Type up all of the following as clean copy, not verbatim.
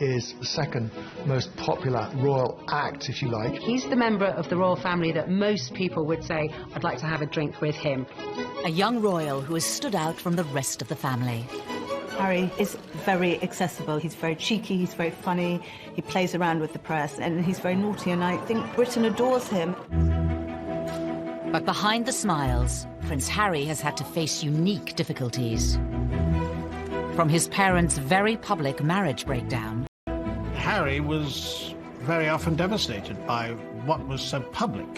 is the second most popular royal act, if you like. He's the member of the royal family that most people would say, I'd like to have a drink with him. A young royal who has stood out from the rest of the family. Harry is very accessible. He's very cheeky, he's very funny, he plays around with the press, and he's very naughty, and I think Britain adores him. But behind the smiles, Prince Harry has had to face unique difficulties. From his parents' very public marriage breakdown. Harry was very often devastated by what was so public.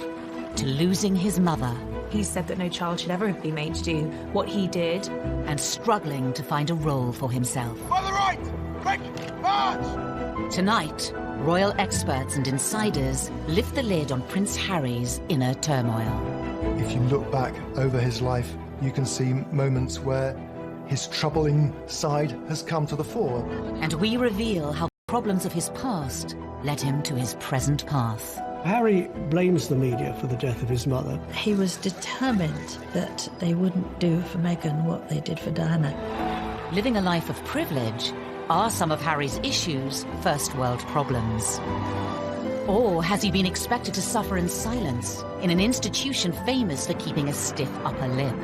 To losing his mother. He said that no child should ever be made to do what he did. And struggling to find a role for himself. On the right! Quick! March! Tonight, royal experts and insiders lift the lid on Prince Harry's inner turmoil. If you look back over his life, you can see moments where his troubling side has come to the fore. And we reveal how problems of his past led him to his present path. Harry blames the media for the death of his mother. He was determined that they wouldn't do for Meghan what they did for Diana. Living a life of privilege, are some of Harry's issues first world problems? Or has he been expected to suffer in silence in an institution famous for keeping a stiff upper lip?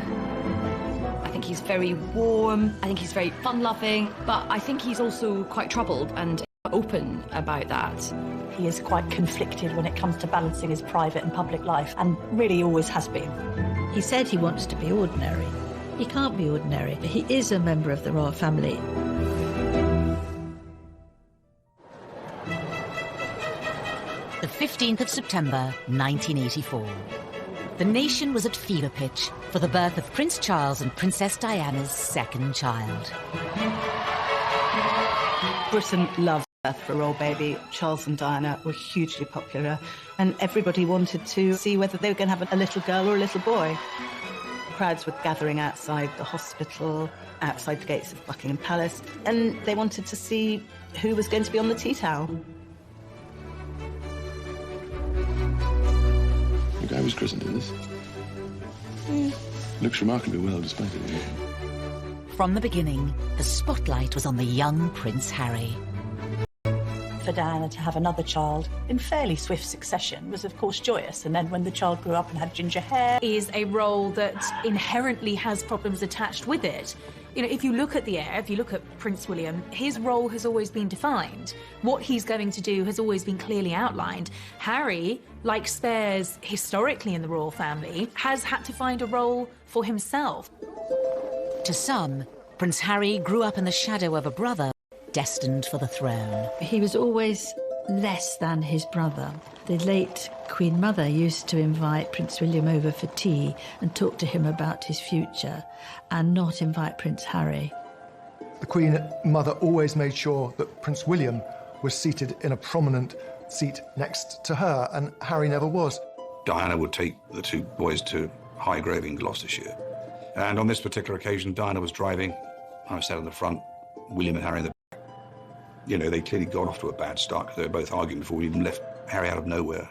I think he's very warm, I think he's very fun-loving, but I think he's also quite troubled and open about that. He is quite conflicted when it comes to balancing his private and public life, and really always has been. He said he wants to be ordinary. He can't be ordinary. He is a member of the royal family. The 15th of September, 1984. The nation was at fever pitch for the birth of Prince Charles and Princess Diana's second child. Britain loves birth for a royal baby. Charles and Diana were hugely popular, and everybody wanted to see whether they were going to have a little girl or a little boy. Crowds were gathering outside the hospital, outside the gates of Buckingham Palace, and they wanted to see who was going to be on the tea towel. The guy was christened in this. Looks remarkably well despite it. From the beginning, the spotlight was on the young Prince Harry. For Diana to have another child in fairly swift succession was of course joyous, and then when the child grew up and had ginger hair... Is a role that inherently has problems attached with it. You know, if you look at the heir, if you look at Prince William, his role has always been defined. What he's going to do has always been clearly outlined. Harry, like spares historically in the royal family, has had to find a role for himself. To some, Prince Harry grew up in the shadow of a brother destined for the throne. He was always less than his brother. The late Queen Mother used to invite Prince William over for tea and talk to him about his future, and not invite Prince Harry. The Queen Mother always made sure that Prince William was seated in a prominent seat next to her, and Harry never was. Diana would take the two boys to Highgrove in Gloucestershire. And on this particular occasion, Diana was driving. I was sat in the front, William and Harry in the back. You know, they clearly got off to a bad start because they were both arguing before we even left. Harry out of nowhere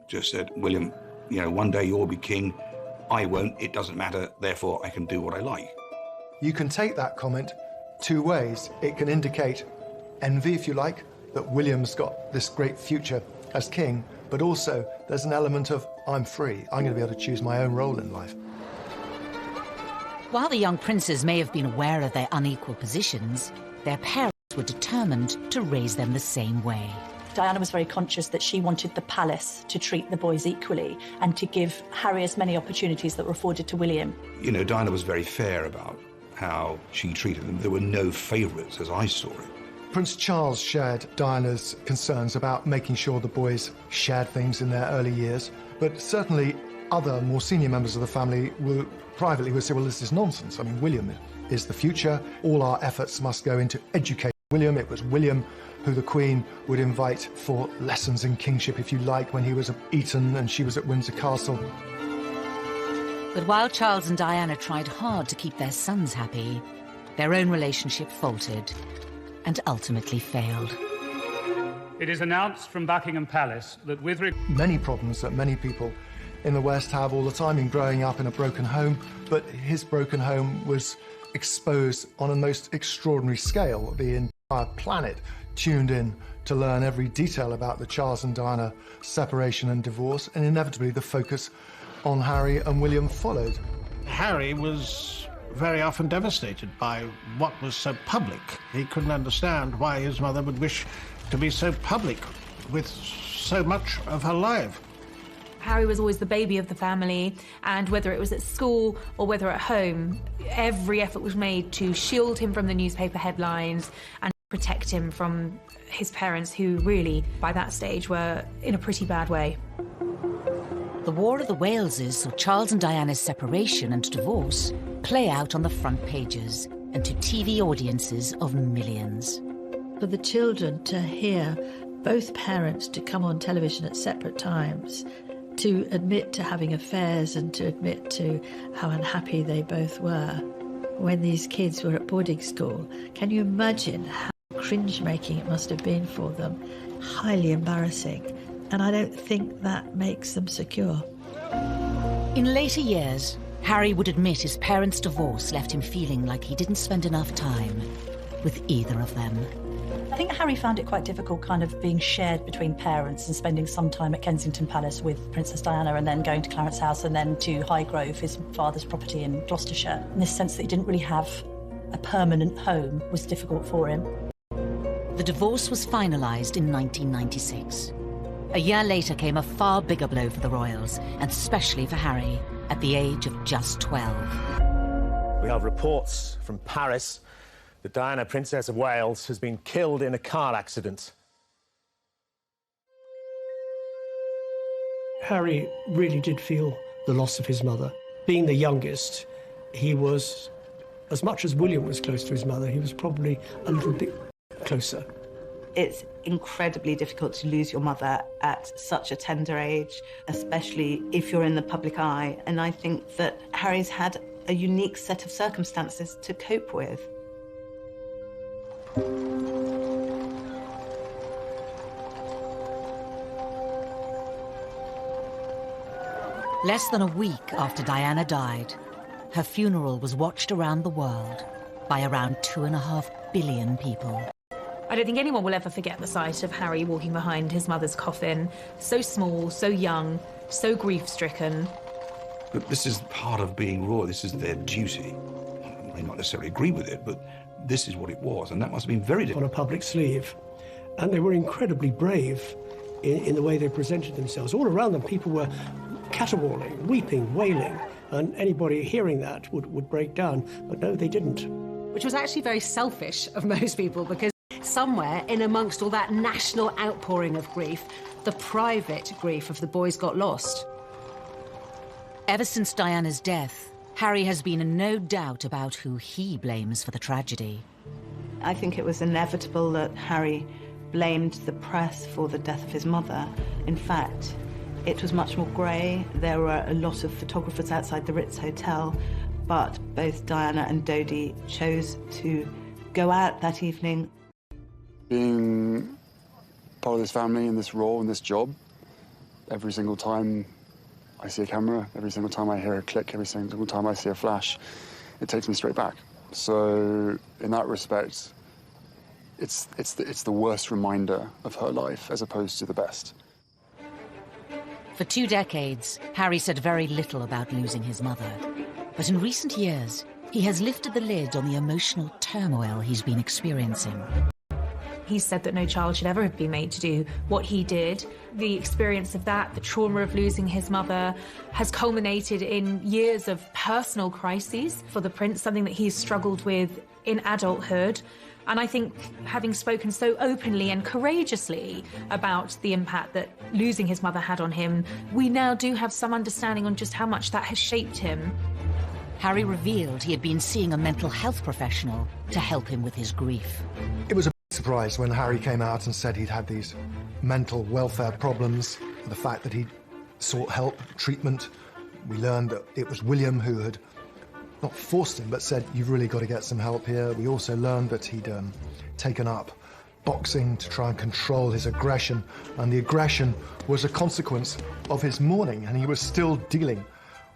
just said, William, you know, one day you'll be king. I won't. It doesn't matter. Therefore, I can do what I like. You can take that comment two ways. It can indicate envy, if you like, that William's got this great future as king, but also there's an element of, I'm free. I'm going to be able to choose my own role in life. While the young princes may have been aware of their unequal positions, their parents were determined to raise them the same way. Diana was very conscious that she wanted the palace to treat the boys equally and to give Harry as many opportunities that were afforded to William. You know, Diana was very fair about how she treated them. There were no favourites, as I saw it. Prince Charles shared Diana's concerns about making sure the boys shared things in their early years, but certainly other more senior members of the family will privately say, well, this is nonsense. I mean, William is the future. All our efforts must go into educating William. It was William who the Queen would invite for lessons in kingship, if you like, when he was at Eton and she was at Windsor Castle. But while Charles and Diana tried hard to keep their sons happy, their own relationship faltered and ultimately failed. It is announced from Buckingham Palace that with many problems that many people in the West have all the time in growing up in a broken home, but his broken home was exposed on a most extraordinary scale. The entire planet tuned in to learn every detail about the Charles and Diana separation and divorce, and inevitably the focus on Harry and William followed. Harry was very often devastated by what was so public. He couldn't understand why his mother would wish to be so public with so much of her life. Harry was always the baby of the family, and whether it was at school or whether at home, every effort was made to shield him from the newspaper headlines and protect him from his parents, who really, by that stage, were in a pretty bad way. The War of the Waleses saw Charles and Diana's separation and divorce play out on the front pages and to TV audiences of millions. For the children to hear both parents to come on television at separate times, to admit to having affairs and to admit to how unhappy they both were when these kids were at boarding school, can you imagine how cringe-making it must have been for them? Highly embarrassing. And I don't think that makes them secure. In later years, Harry would admit his parents' divorce left him feeling like he didn't spend enough time with either of them. I think Harry found it quite difficult kind of being shared between parents and spending some time at Kensington Palace with Princess Diana and then going to Clarence House and then to Highgrove, his father's property in Gloucestershire. In this sense that he didn't really have a permanent home was difficult for him. The divorce was finalised in 1996. A year later came a far bigger blow for the royals, and especially for Harry, at the age of just 12. We have reports from Paris that Diana, Princess of Wales, has been killed in a car accident. Harry really did feel the loss of his mother. Being the youngest, he was, as much as William was close to his mother, he was probably a little bit closer. It's incredibly difficult to lose your mother at such a tender age, especially if you're in the public eye. And I think that Harry's had a unique set of circumstances to cope with. Less than a week after Diana died, her funeral was watched around the world by around 2.5 billion people. I don't think anyone will ever forget the sight of Harry walking behind his mother's coffin, so small, so young, so grief-stricken. But this is part of being royal. This is their duty. I may not necessarily agree with it, but this is what it was, and that must have been very difficult. On a public sleeve. And they were incredibly brave in the way they presented themselves. All around them, people were caterwauling, weeping, wailing, and anybody hearing that would break down. But no, they didn't. Which was actually very selfish of most people, because somewhere in amongst all that national outpouring of grief, the private grief of the boys got lost. Ever since Diana's death, Harry has been in no doubt about who he blames for the tragedy. I think it was inevitable that Harry blamed the press for the death of his mother. In fact, it was much more grey. There were a lot of photographers outside the Ritz Hotel, but both Diana and Dodi chose to go out that evening. Being part of this family and this role and this job, every single time I see a camera, every single time I hear a click, every single time I see a flash, it takes me straight back. So in that respect, it's the worst reminder of her life as opposed to the best. For 2 decades, Harry said very little about losing his mother. But in recent years, he has lifted the lid on the emotional turmoil he's been experiencing. He said that no child should ever have been made to do what he did. The experience of that, the trauma of losing his mother, has culminated in years of personal crises for the prince, something that he's struggled with in adulthood. And I think, having spoken so openly and courageously about the impact that losing his mother had on him, we now do have some understanding on just how much that has shaped him. Harry revealed he had been seeing a mental health professional to help him with his grief. It was a big surprise when Harry came out and said he'd had these mental welfare problems, the fact that he'd sought help, treatment. We learned that it was William who had not forced him, but said, you've really got to get some help here. We also learned that he'd taken up boxing to try and control his aggression, and the aggression was a consequence of his mourning, and he was still dealing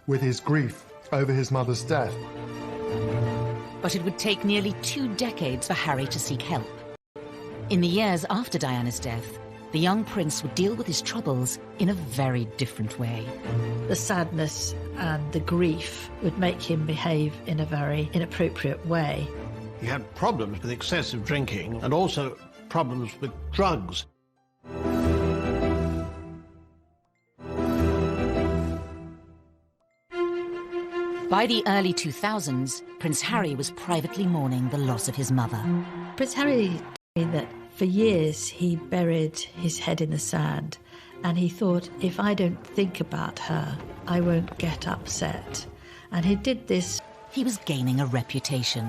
with his grief over his mother's death. But it would take nearly 2 decades for Harry to seek help. In the years after Diana's death, the young prince would deal with his troubles in a very different way. The sadness and the grief would make him behave in a very inappropriate way. He had problems with excessive drinking and also problems with drugs. By the early 2000s, Prince Harry was privately mourning the loss of his mother. Prince Harry told me that for years he buried his head in the sand, and he thought, if I don't think about her, I won't get upset. And he did this. He was gaining a reputation.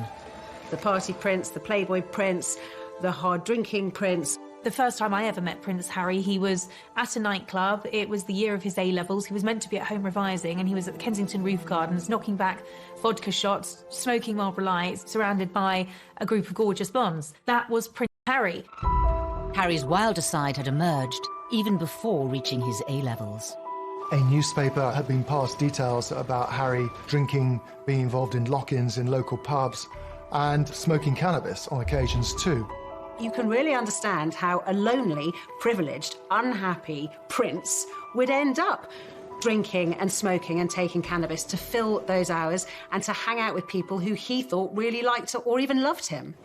The party prince, the playboy prince, the hard-drinking prince. The first time I ever met Prince Harry, he was at a nightclub. It was the year of his A-levels. He was meant to be at home revising, and he was at the Kensington Roof Gardens, knocking back vodka shots, smoking Marlboro Lights, surrounded by a group of gorgeous blondes. That was Prince Harry. Harry's wilder side had emerged even before reaching his A-levels. A newspaper had been passed details about Harry drinking, being involved in lock-ins in local pubs, and smoking cannabis on occasions too. You can really understand how a lonely, privileged, unhappy prince would end up drinking and smoking and taking cannabis to fill those hours and to hang out with people who he thought really liked or even loved him.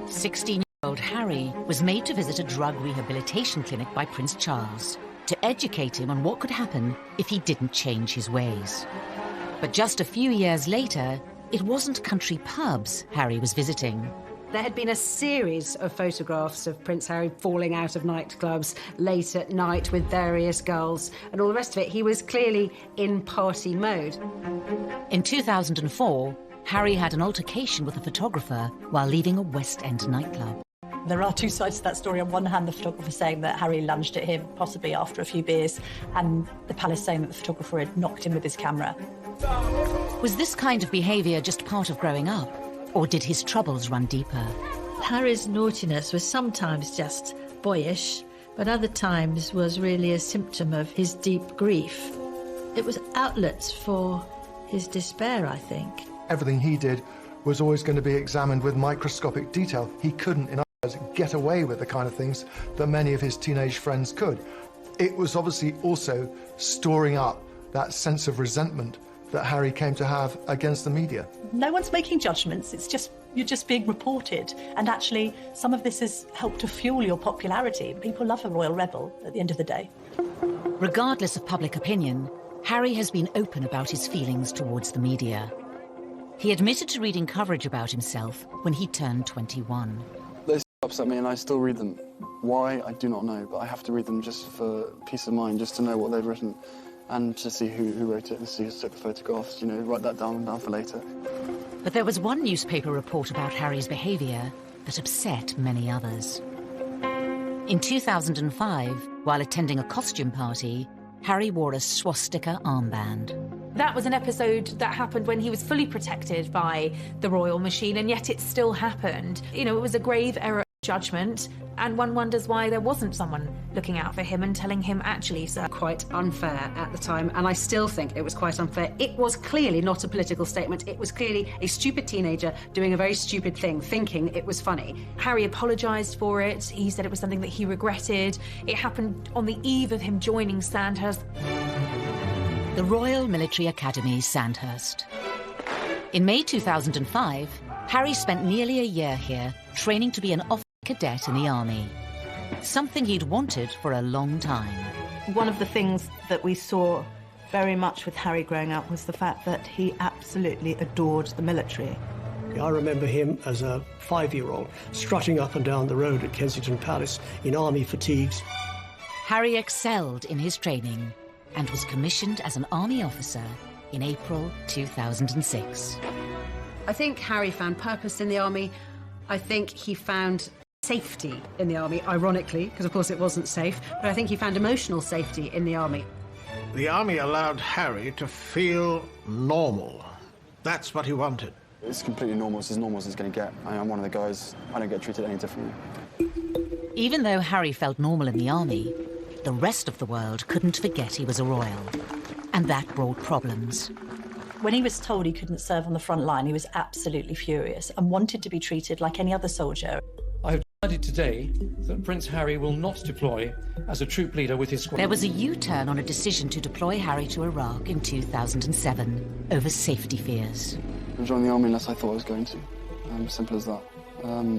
16-year-old Harry was made to visit a drug rehabilitation clinic by Prince Charles to educate him on what could happen if he didn't change his ways. But just a few years later, it wasn't country pubs Harry was visiting. There had been a series of photographs of Prince Harry falling out of nightclubs late at night with various girls and all the rest of it. He was clearly in party mode. In 2004, Harry had an altercation with a photographer while leaving a West End nightclub. There are two sides to that story. On one hand, the photographer saying that Harry lunged at him, possibly after a few beers, and the palace saying that the photographer had knocked him with his camera. Was this kind of behaviour just part of growing up? Or did his troubles run deeper? Harry's naughtiness was sometimes just boyish, but other times was really a symptom of his deep grief. It was outlets for his despair, I think. Everything he did was always going to be examined with microscopic detail. He couldn't, in other words, get away with the kind of things that many of his teenage friends could. It was obviously also storing up that sense of resentment that Harry came to have against the media. No one's making judgments, you're just being reported. And actually, some of this has helped to fuel your popularity. People love a royal rebel at the end of the day. Regardless of public opinion, Harry has been open about his feelings towards the media. He admitted to reading coverage about himself when he turned 21. They upset me and I still read them. Why, I do not know, but I have to read them just for peace of mind, just to know what they've written. And to see who wrote it and see who took the photographs, you know, write that down for later. But there was one newspaper report about Harry's behaviour that upset many others. In 2005, while attending a costume party, Harry wore a swastika armband. That was an episode that happened when he was fully protected by the royal machine, and yet it still happened. You know, it was a grave error of judgment, and one wonders why there wasn't someone looking out for him and telling him, actually, sir. Quite unfair at the time, and I still think it was quite unfair. It was clearly not a political statement. It was clearly a stupid teenager doing a very stupid thing, thinking it was funny. Harry apologised for it. He said it was something that he regretted. It happened on the eve of him joining Sandhurst. The Royal Military Academy, Sandhurst. In May 2005, Harry spent nearly a year here training to be an officer cadet in the army, something he'd wanted for a long time. One of the things that we saw very much with Harry growing up was the fact that he absolutely adored the military. I remember him as a 5-year-old strutting up and down the road at Kensington Palace in army fatigues. Harry excelled in his training and was commissioned as an army officer in April 2006. I think Harry found purpose in the army. I think he found safety in the army, ironically, because of course it wasn't safe, but I think he found emotional safety in the army. The army allowed Harry to feel normal. That's what he wanted. It's completely normal. It's as normal as it's going to get. I'm one of the guys. I don't get treated any differently. Even though Harry felt normal in the army, the rest of the world couldn't forget he was a royal. And that brought problems. When he was told he couldn't serve on the front line, he was absolutely furious and wanted to be treated like any other soldier. I've Decided today that Prince Harry will not deploy as a troop leader with his squad. There was a U-turn on a decision to deploy Harry to Iraq in 2007 over safety fears. I joined the army unless I thought I was going to. Simple as that.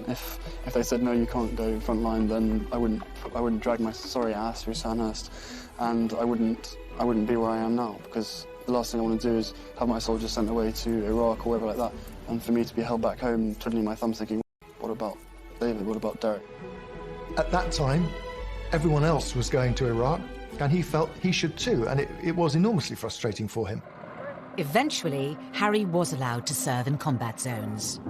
If they said no, you can't go front line, then I wouldn't drag my sorry ass through Sandhurst, and I wouldn't be where I am now, because the last thing I want to do is have my soldiers sent away to Iraq or wherever like that, and for me to be held back home, twiddling my thumbs, thinking, what about David? What about Derek? At that time, everyone else was going to Iraq, and he felt he should too, and it was enormously frustrating for him. Eventually, Harry was allowed to serve in combat zones.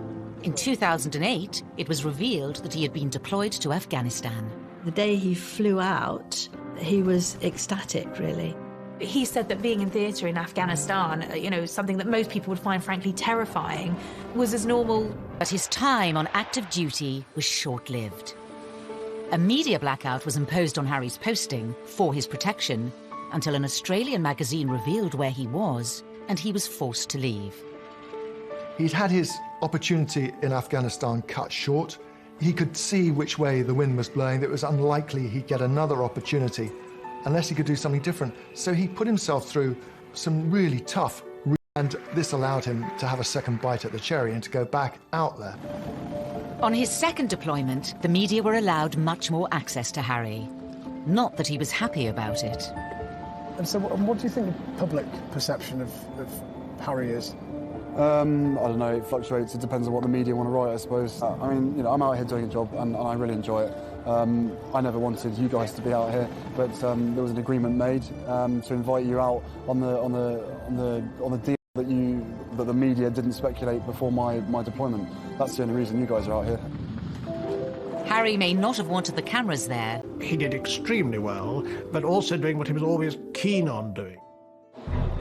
In 2008, it was revealed that he had been deployed to Afghanistan. The day he flew out, he was ecstatic, really. He said that being in theatre in Afghanistan, something that most people would find frankly terrifying, was as normal. But his time on active duty was short-lived. A media blackout was imposed on Harry's posting for his protection until an Australian magazine revealed where he was, and he was forced to leave. He'd had his opportunity in Afghanistan cut short. He could see which way the wind was blowing. It was unlikely he'd get another opportunity unless he could do something different. So he put himself through some really tough, and this allowed him to have a second bite at the cherry and to go back out there. On his second deployment, the media were allowed much more access to Harry. Not that he was happy about it. And so what do you think the public perception of Harry is? I don't know, it fluctuates. It depends on what the media want to write, I suppose. I'm out here doing a job and I really enjoy it. I never wanted you guys to be out here, but there was an agreement made to invite you out on the deal that the media didn't speculate before my deployment. That's the only reason you guys are out here. Harry may not have wanted the cameras there. He did extremely well, but also doing what he was always keen on doing.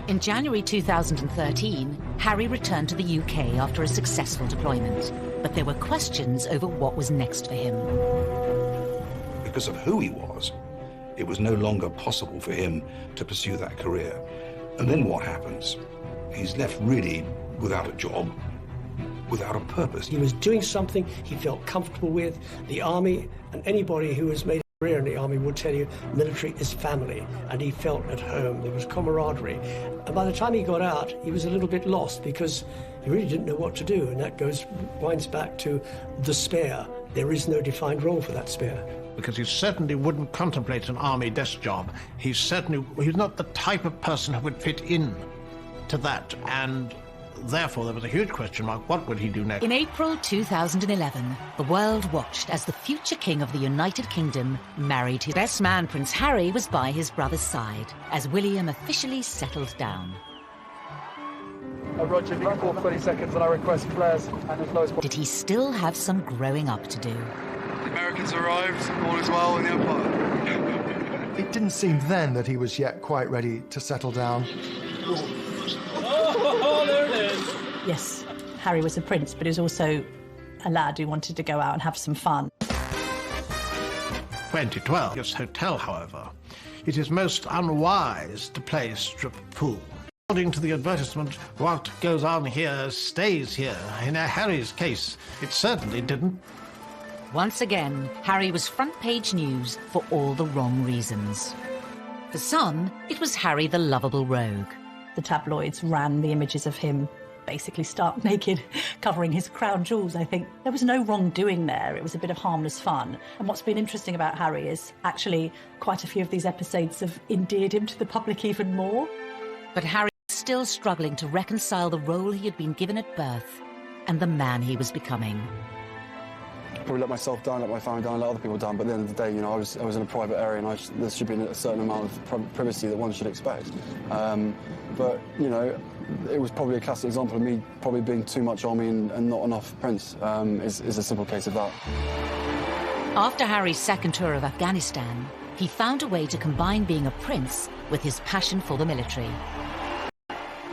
In January 2013, Harry returned to the UK after a successful deployment. But there were questions over what was next for him. Because of who he was, it was no longer possible for him to pursue that career. And then what happens? He's left really without a job, without a purpose. He was doing something he felt comfortable with. The army, and anybody who has made a career in the army will tell you military is family, and he felt at home. There was camaraderie. And by the time he got out, he was a little bit lost because he really didn't know what to do, and that winds back to the spare. There is no defined role for that spare. Because he certainly wouldn't contemplate an army desk job. He's not the type of person who would fit in to that, and therefore there was a huge question mark. What would he do next? In April 2011, the world watched as the future king of the United Kingdom married his best man. Prince Harry was by his brother's side as William officially settled down. Roger, you call 20 seconds and I request flares and as low as possible. Did he still have some growing up to do? The Americans arrived, all is well in the Empire. It didn't seem then that he was yet quite ready to settle down. Oh, there it is. Yes, Harry was a prince, but he was also a lad who wanted to go out and have some fun. 2012. This hotel, however, it is most unwise to play strip pool. According to the advertisement, what goes on here stays here. In Harry's case, it certainly didn't. Once again, Harry was front-page news for all the wrong reasons. For some, it was Harry the lovable rogue. The tabloids ran the images of him basically stark naked, covering his crown jewels, I think. There was no wrongdoing there. It was a bit of harmless fun. And what's been interesting about Harry is actually quite a few of these episodes have endeared him to the public even more. But Harry was still struggling to reconcile the role he had been given at birth and the man he was becoming. Probably let myself down, let my family down, let other people down, but at the end of the day, I was in a private area and there should be a certain amount of privacy that one should expect. But, it was probably a classic example of me probably being too much army and not enough prince, is a simple case of that. After Harry's second tour of Afghanistan, he found a way to combine being a prince with his passion for the military.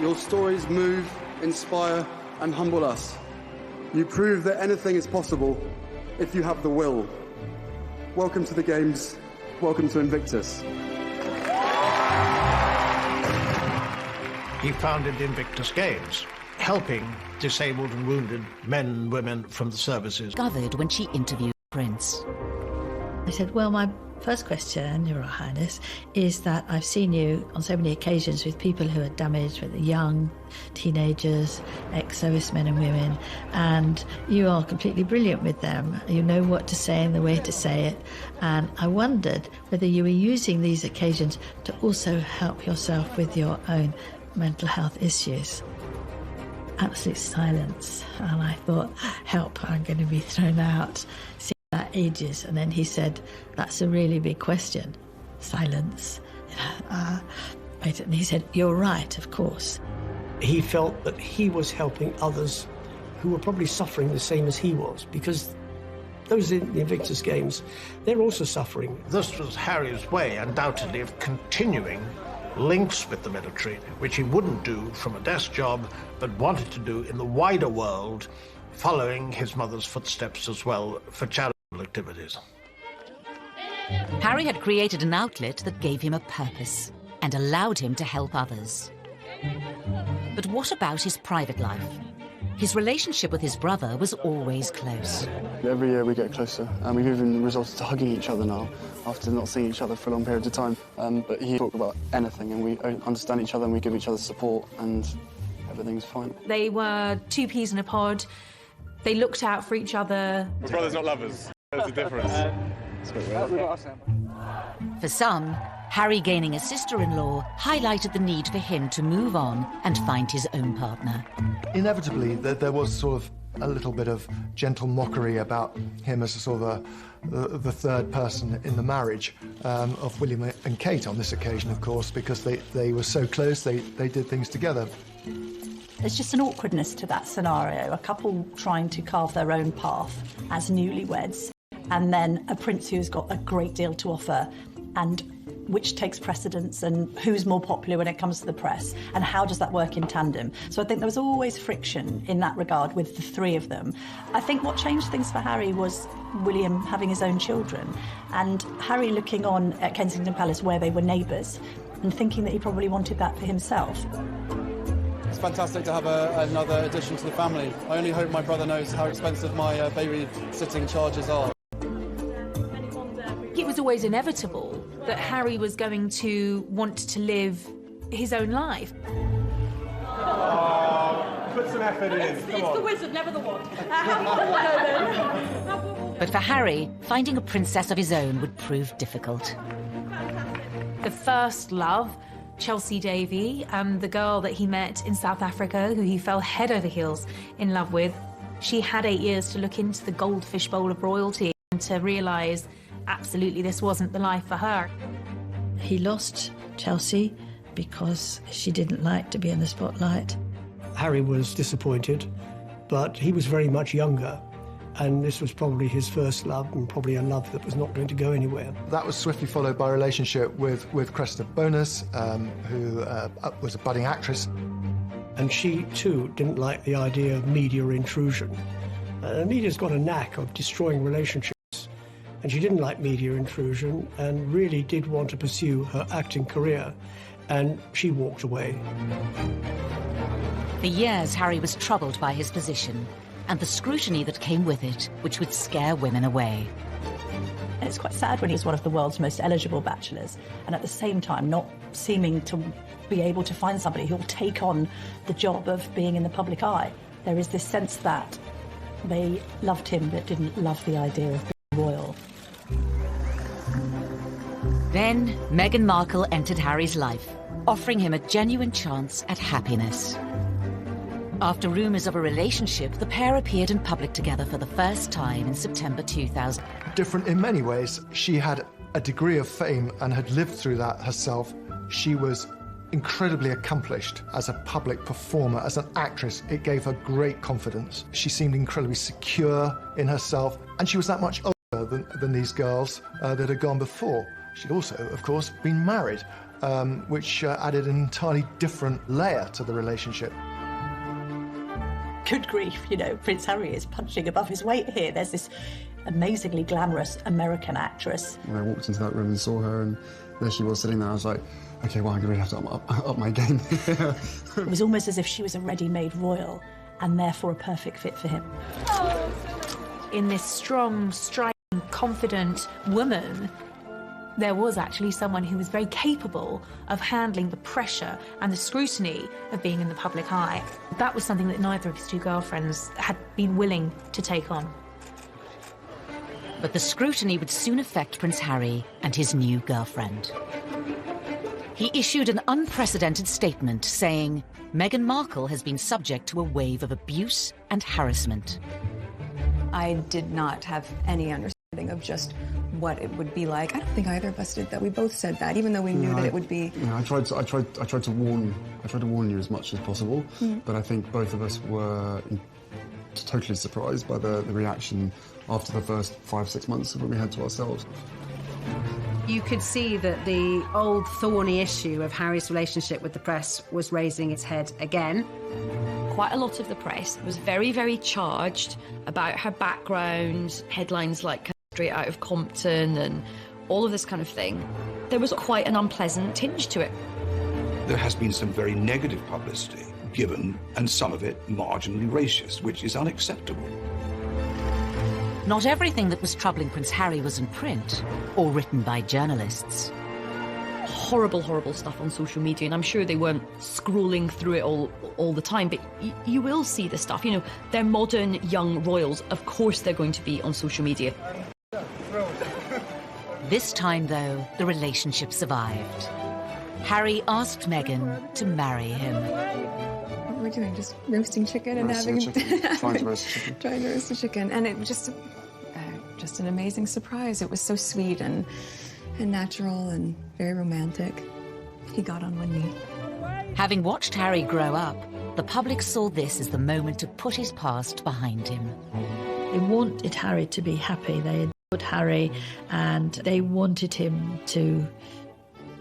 Your stories move, inspire and humble us. You prove that anything is possible if you have the will. Welcome to the Games. Welcome to Invictus. He founded Invictus Games, helping disabled and wounded men and women from the services. Discovered when she interviewed prince. I said, well, my first question, Your Highness, is that I've seen you on so many occasions with people who are damaged, with the young, teenagers, ex-servicemen and women, and you are completely brilliant with them. You know what to say and the way to say it. And I wondered whether you were using these occasions to also help yourself with your own mental health issues. Absolute silence. And I thought, help, I'm going to be thrown out. That ages. And then he said, that's a really big question. Silence. And he said, you're right, of course. He felt that he was helping others who were probably suffering the same as he was, because those in the Invictus Games, they're also suffering. This was Harry's way, undoubtedly, of continuing links with the military, which he wouldn't do from a desk job, but wanted to do in the wider world, following his mother's footsteps as well for charitable activities. Harry had created an outlet that gave him a purpose and allowed him to help others. But what about his private life? His relationship with his brother was always close. Every year we get closer, and we've even resorted to hugging each other now, after not seeing each other for long periods of time. But he talked about anything, and we understand each other, and we give each other support, and everything's fine. They were two peas in a pod. They looked out for each other. We're brothers, not lovers. There's a difference. For some, Harry gaining a sister-in-law highlighted the need for him to move on and find his own partner. Inevitably, there was sort of a little bit of gentle mockery about him as a sort of the third person in the marriage of William and Kate on this occasion, of course, because they were so close, they did things together. There's just an awkwardness to that scenario, a couple trying to carve their own path as newlyweds, and then a prince who's got a great deal to offer, and which takes precedence, and who's more popular when it comes to the press, and how does that work in tandem? So I think there was always friction in that regard with the three of them. I think what changed things for Harry was William having his own children, and Harry looking on at Kensington Palace where they were neighbours, and thinking that he probably wanted that for himself. It's fantastic to have another addition to the family. I only hope my brother knows how expensive my babysitting charges are. It was always inevitable that Harry was going to want to live his own life. Oh, put some effort in. It's the wizard, never the wand. But for Harry, finding a princess of his own would prove difficult. The first love, Chelsea Davy, the girl that he met in South Africa, who he fell head over heels in love with, she had 8 years to look into the goldfish bowl of royalty and to realise absolutely this wasn't the life for her. He lost Chelsea because she didn't like to be in the spotlight. Harry was disappointed, but he was very much younger, and this was probably his first love, and probably a love that was not going to go anywhere. That was swiftly followed by a relationship with Cressida Bonas, who was a budding actress. And she, too, didn't like the idea of media intrusion. Media's got a knack of destroying relationships, and she didn't like media intrusion and really did want to pursue her acting career, and she walked away. For years, Harry was troubled by his position and the scrutiny that came with it, which would scare women away. And it's quite sad when he's one of the world's most eligible bachelors, and at the same time not seeming to be able to find somebody who will take on the job of being in the public eye. There is this sense that they loved him but didn't love the idea of being royal. Then Meghan Markle entered Harry's life, offering him a genuine chance at happiness. After rumours of a relationship, the pair appeared in public together for the first time in September 2000. Different in many ways. She had a degree of fame and had lived through that herself. She was incredibly accomplished as a public performer, as an actress. It gave her great confidence. She seemed incredibly secure in herself, and she was that much older than these girls that had gone before. She'd also, of course, been married, which added an entirely different layer to the relationship. Good grief, you know, Prince Harry is punching above his weight here. There's this amazingly glamorous American actress. When I walked into that room and saw her, and there she was sitting there, I was like, OK, well, I'm going to have to up my game. It was almost as if she was a ready-made royal, and therefore a perfect fit for him. In this strong, striking confident woman, there was actually someone who was very capable of handling the pressure and the scrutiny of being in the public eye. That was something that neither of his two girlfriends had been willing to take on. But the scrutiny would soon affect Prince Harry and his new girlfriend. He issued an unprecedented statement saying, Meghan Markle has been subject to a wave of abuse and harassment. I did not have any understanding of just what it would be like. I don't think either of us did that. We both said that, even though we knew that it would be. You know, I tried to warn you as much as possible, but I think both of us were totally surprised by the reaction after the first 5-6 months when we had to ourselves. You could see that the old thorny issue of Harry's relationship with the press was raising its head again. Quite a lot of the press was very, very charged about her background, headlines like straight out of Compton and all of this kind of thing. There was quite an unpleasant tinge to it. There has been some very negative publicity given, and some of it marginally racist, which is unacceptable. Not everything that was troubling Prince Harry was in print or written by journalists. Horrible, horrible stuff on social media, and I'm sure they weren't scrolling through it all the time, but you will see the stuff. You know, they're modern young royals. Of course they're going to be on social media. This time, though, the relationship survived. Harry asked Meghan to marry him. What we're doing, just roasting chicken and having Trying to roast chicken. Trying to roast a chicken, and it just an amazing surprise. It was so sweet and natural and very romantic. He got on one knee. Having watched Harry grow up, the public saw this as the moment to put his past behind him. They wanted Harry to be happy. They adored Harry, and they wanted him to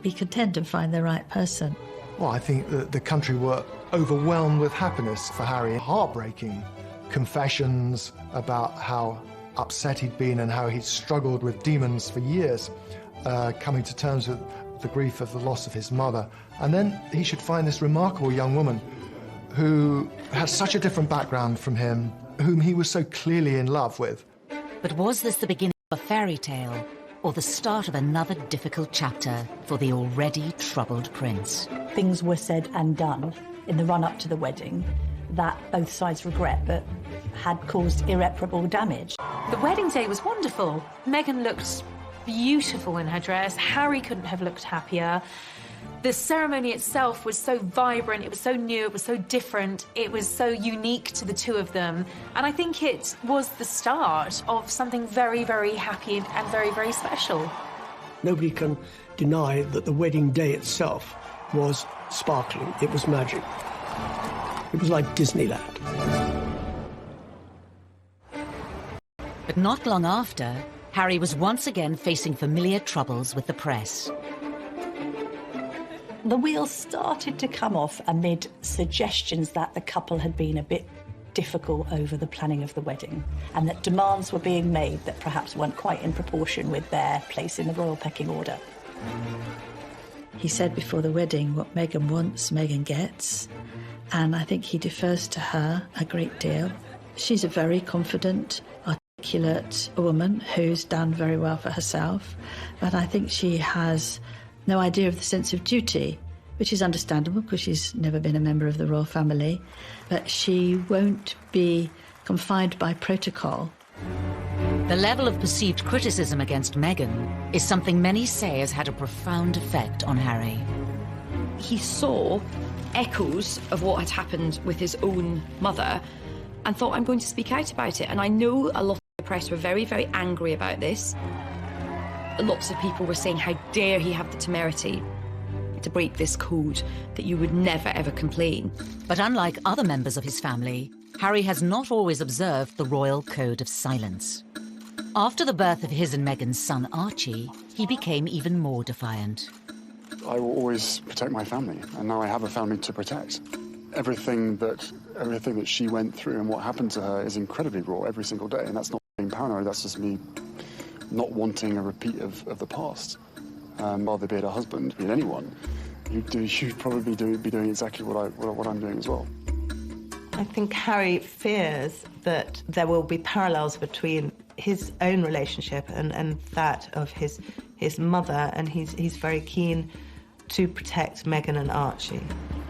be content and find the right person. Well, I think that the country were overwhelmed with happiness for Harry. Heartbreaking confessions about how upset he'd been and how he'd struggled with demons for years, coming to terms with the grief of the loss of his mother. And then he should find this remarkable young woman who had such a different background from him, whom he was so clearly in love with. But was this the beginning of a fairy tale, or the start of another difficult chapter for the already troubled prince? Things were said and done in the run-up to the wedding that both sides regret, but had caused irreparable damage. The wedding day was wonderful. Meghan looked beautiful in her dress. Harry couldn't have looked happier. The ceremony itself was so vibrant, it was so new, it was so different, it was so unique to the two of them. And I think it was the start of something very, very happy and very, very special. Nobody can deny that the wedding day itself was sparkling. It was magic. It was like Disneyland. But not long after, Harry was once again facing familiar troubles with the press. The wheels started to come off amid suggestions that the couple had been a bit difficult over the planning of the wedding, and that demands were being made that perhaps weren't quite in proportion with their place in the royal pecking order. He said before the wedding, what Meghan wants, Meghan gets. And I think he defers to her a great deal. She's a very confident, articulate woman who's done very well for herself. But I think she has no idea of the sense of duty, which is understandable because she's never been a member of the royal family. But she won't be confined by protocol. The level of perceived criticism against Meghan is something many say has had a profound effect on Harry. He saw echoes of what had happened with his own mother and thought, I'm going to speak out about it. And I know a lot of the press were very, very angry about this. Lots of people were saying, how dare he have the temerity to break this code, that you would never, ever complain. But unlike other members of his family, Harry has not always observed the royal code of silence. After the birth of his and Meghan's son Archie, he became even more defiant. I will always protect my family, and now I have a family to protect. Everything that she went through and what happened to her is incredibly raw every single day, and that's not being paranoid, that's just me not wanting a repeat of the past. Rather be it a husband, be it anyone, you'd probably be doing exactly what I'm doing as well. I think Harry fears that there will be parallels between his own relationship and that of his mother, and he's very keen to protect Meghan and Archie.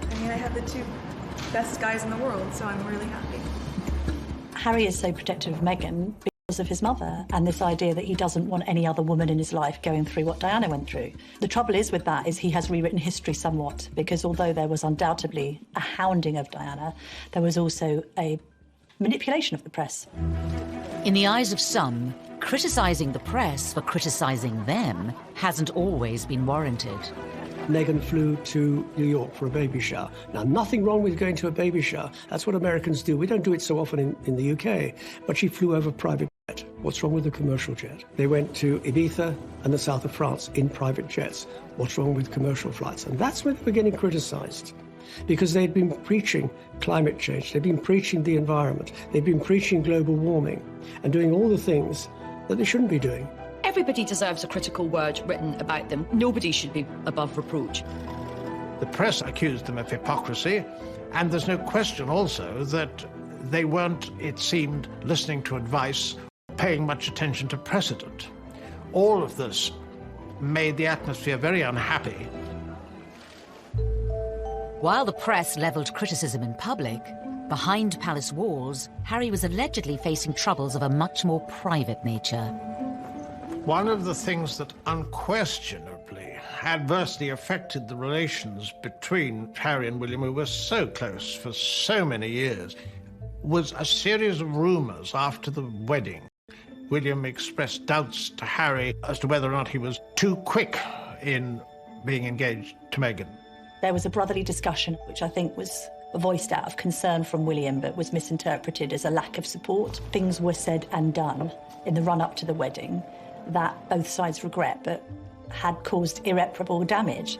I mean, I have the two best guys in the world, so I'm really happy. Harry is so protective of Meghan because of his mother and this idea that he doesn't want any other woman in his life going through what Diana went through. The trouble is with that is he has rewritten history somewhat, because although there was undoubtedly a hounding of Diana, there was also a manipulation of the press. In the eyes of some, criticising the press for criticising them hasn't always been warranted. Meghan flew to New York for a baby shower. Now, nothing wrong with going to a baby shower. That's what Americans do. We don't do it so often in the UK. But she flew over private jet. What's wrong with a commercial jet? They went to Ibiza and the south of France in private jets. What's wrong with commercial flights? And that's when they were getting criticised, because they'd been preaching climate change. They'd been preaching the environment. They'd been preaching global warming and doing all the things that they shouldn't be doing. Everybody deserves a critical word written about them. Nobody should be above reproach. The press accused them of hypocrisy, and there's no question also that they weren't, it seemed, listening to advice, paying much attention to precedent. All of this made the atmosphere very unhappy. While the press levelled criticism in public, behind palace walls, Harry was allegedly facing troubles of a much more private nature. One of the things that unquestionably adversely affected the relations between Harry and William, who were so close for so many years, was a series of rumours after the wedding. William expressed doubts to Harry as to whether or not he was too quick in being engaged to Meghan. There was a brotherly discussion, which I think was voiced out of concern from William, but was misinterpreted as a lack of support. Things were said and done in the run-up to the wedding that both sides regret, but had caused irreparable damage.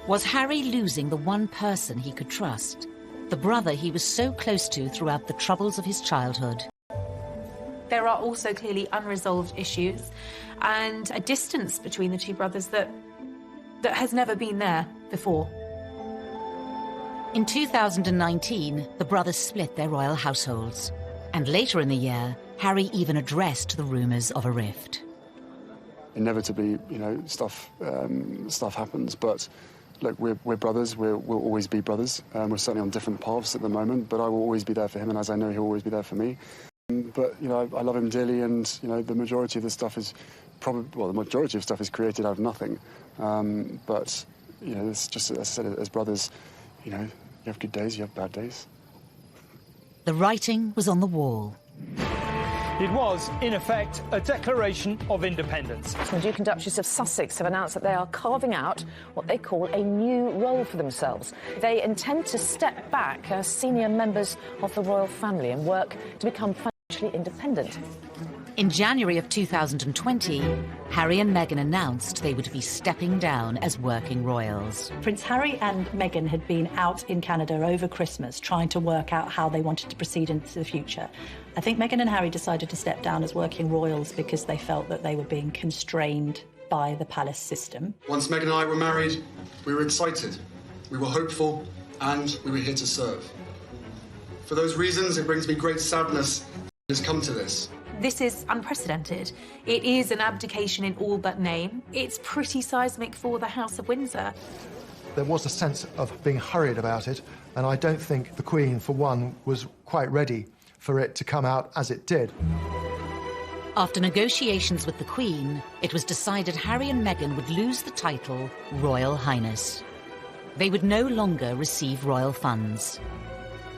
Was Harry losing the one person he could trust? The brother he was so close to throughout the troubles of his childhood? There are also clearly unresolved issues and a distance between the two brothers that has never been there before. In 2019, the brothers split their royal households. And later in the year, Harry even addressed the rumours of a rift. Inevitably, stuff happens, but look, we're brothers. We'll always be brothers. We're certainly on different paths at the moment, but I will always be there for him, and as I know, he'll always be there for me. But I love him dearly, and the majority of the stuff is the majority of stuff is created out of nothing. But it's just, as I said, as brothers, you have good days, you have bad days. The writing was on the wall. It was, in effect, a declaration of independence. The Duke and Duchess of Sussex have announced that they are carving out what they call a new role for themselves. They intend to step back as senior members of the royal family and work to become financially independent. In January of 2020, Harry and Meghan announced they would be stepping down as working royals. Prince Harry and Meghan had been out in Canada over Christmas trying to work out how they wanted to proceed into the future. I think Meghan and Harry decided to step down as working royals because they felt that they were being constrained by the palace system. Once Meghan and I were married, we were excited, we were hopeful, and we were here to serve. For those reasons, it brings me great sadness that it has come to this. This is unprecedented. It is an abdication in all but name. It's pretty seismic for the House of Windsor. There was a sense of being hurried about it, and I don't think the Queen, for one, was quite ready for it to come out as it did. After negotiations with the Queen, it was decided Harry and Meghan would lose the title Royal Highness. They would no longer receive royal funds.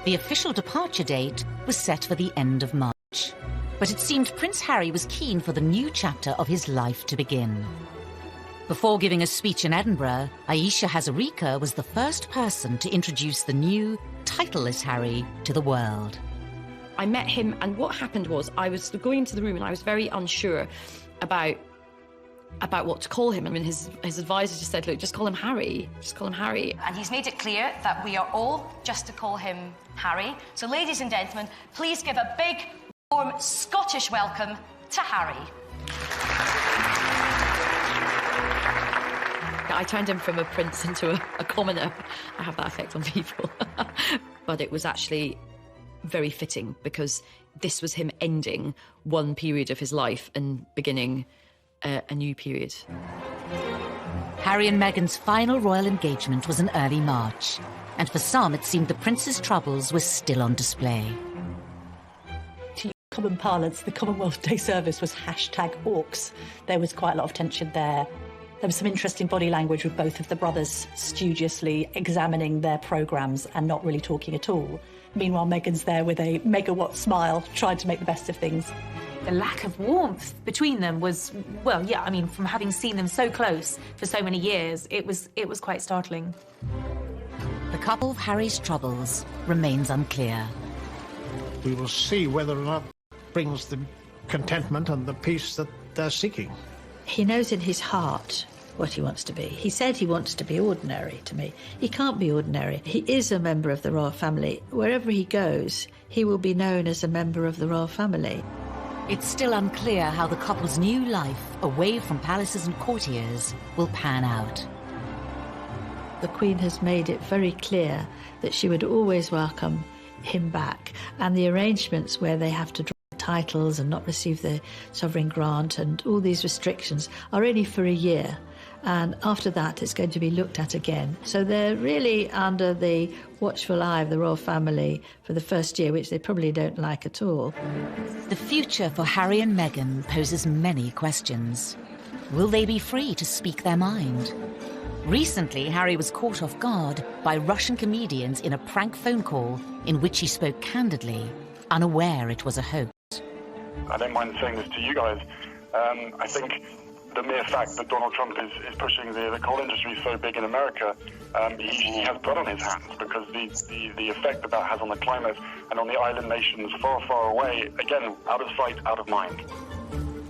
The official departure date was set for the end of March. But it seemed Prince Harry was keen for the new chapter of his life to begin. Before giving a speech in Edinburgh, Ayesha Hazarika was the first person to introduce the new, titleless Harry to the world. I met him, and what happened was I was going into the room and I was very unsure about what to call him. I mean, his advisor just said, look, just call him Harry. Just call him Harry. And he's made it clear that we are all just to call him Harry. So, ladies and gentlemen, please give a big, warm Scottish welcome to Harry. I turned him from a prince into a commoner. I have that effect on people. But it was actually very fitting, because this was him ending one period of his life and beginning a new period. Harry and Meghan's final royal engagement was in early March, and for some it seemed the prince's troubles were still on display. To use common parlance, the Commonwealth Day service was #AUKS. There was quite a lot of tension there. There was some interesting body language with both of the brothers studiously examining their programmes and not really talking at all. Meanwhile, Meghan's there with a megawatt smile, trying to make the best of things. The lack of warmth between them was, well, yeah, I mean, from having seen them so close for so many years, it was quite startling. The couple of Harry's troubles remains unclear. We will see whether or not it brings the contentment and the peace that they're seeking. He knows in his heart what he wants to be. He said he wants to be ordinary to me. He can't be ordinary. He is a member of the royal family. Wherever he goes, he will be known as a member of the royal family. It's still unclear how the couple's new life, away from palaces and courtiers, will pan out. The Queen has made it very clear that she would always welcome him back, and the arrangements where they have to drop titles and not receive the sovereign grant and all these restrictions are only for a year, and after that it's going to be looked at again. So they're really under the watchful eye of the royal family for the first year, which they probably don't like at all. The future for Harry and Meghan poses many questions. Will they be free to speak their mind? Recently, Harry was caught off guard by Russian comedians in a prank phone call in which he spoke candidly, unaware it was a hoax. I don't mind saying this to you guys. I think the mere fact that Donald Trump is pushing the coal industry so big in America, he has blood on his hands, because the effect that has on the climate and on the island nations far, far away, again, out of sight, out of mind.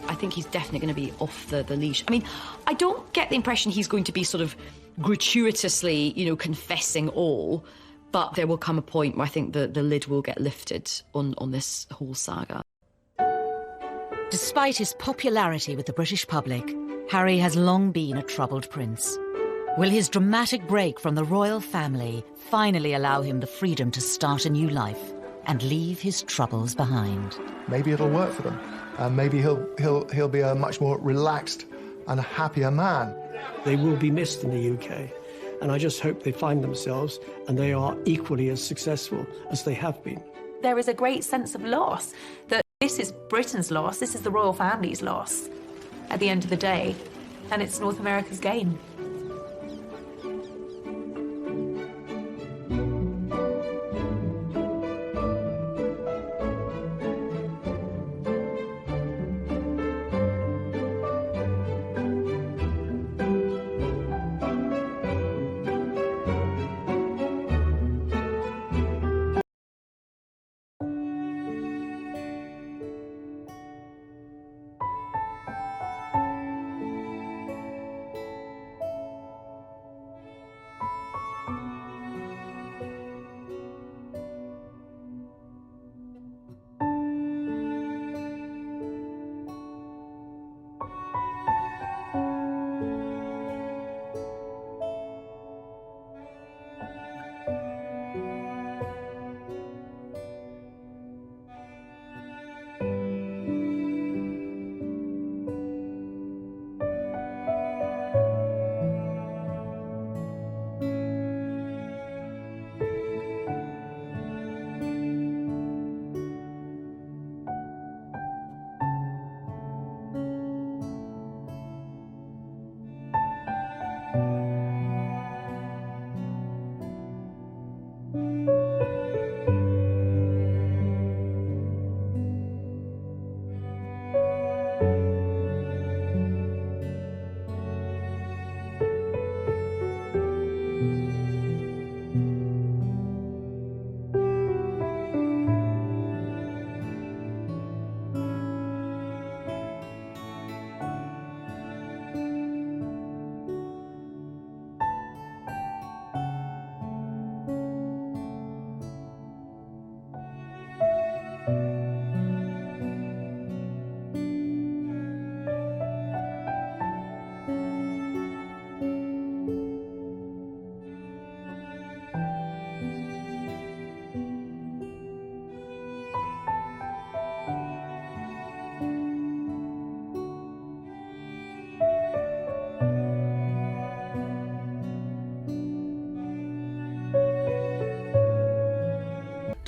I think he's definitely going to be off the leash. I mean, I don't get the impression he's going to be sort of gratuitously, confessing all, but there will come a point where I think the lid will get lifted on this whole saga. Despite his popularity with the British public, Harry has long been a troubled prince. Will his dramatic break from the royal family finally allow him the freedom to start a new life and leave his troubles behind? Maybe it'll work for them. Maybe he'll be a much more relaxed and a happier man. They will be missed in the UK, and I just hope they find themselves and they are equally as successful as they have been. There is a great sense of loss, that this is Britain's loss, this is the royal family's loss at the end of the day, and it's North America's gain.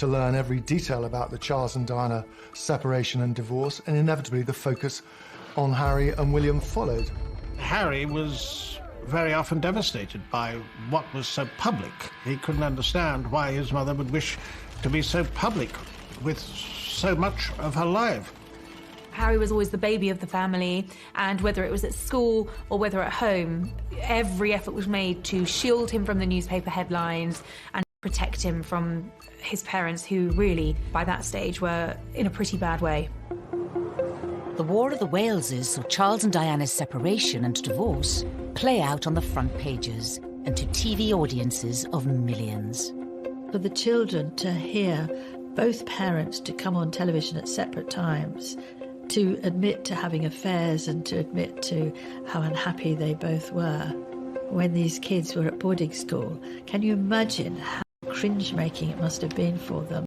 to learn every detail about the Charles and Diana separation and divorce, and inevitably the focus on Harry and William followed. Harry was very often devastated by what was so public. He couldn't understand why his mother would wish to be so public with so much of her life. Harry was always the baby of the family, and whether it was at school or whether at home, every effort was made to shield him from the newspaper headlines and protect him from his parents, who really, by that stage, were in a pretty bad way. The War of the Waleses saw Charles and Diana's separation and divorce play out on the front pages and to TV audiences of millions. For the children to hear both parents to come on television at separate times, to admit to having affairs and to admit to how unhappy they both were when these kids were at boarding school, can you imagine how cringe-making it must have been for them?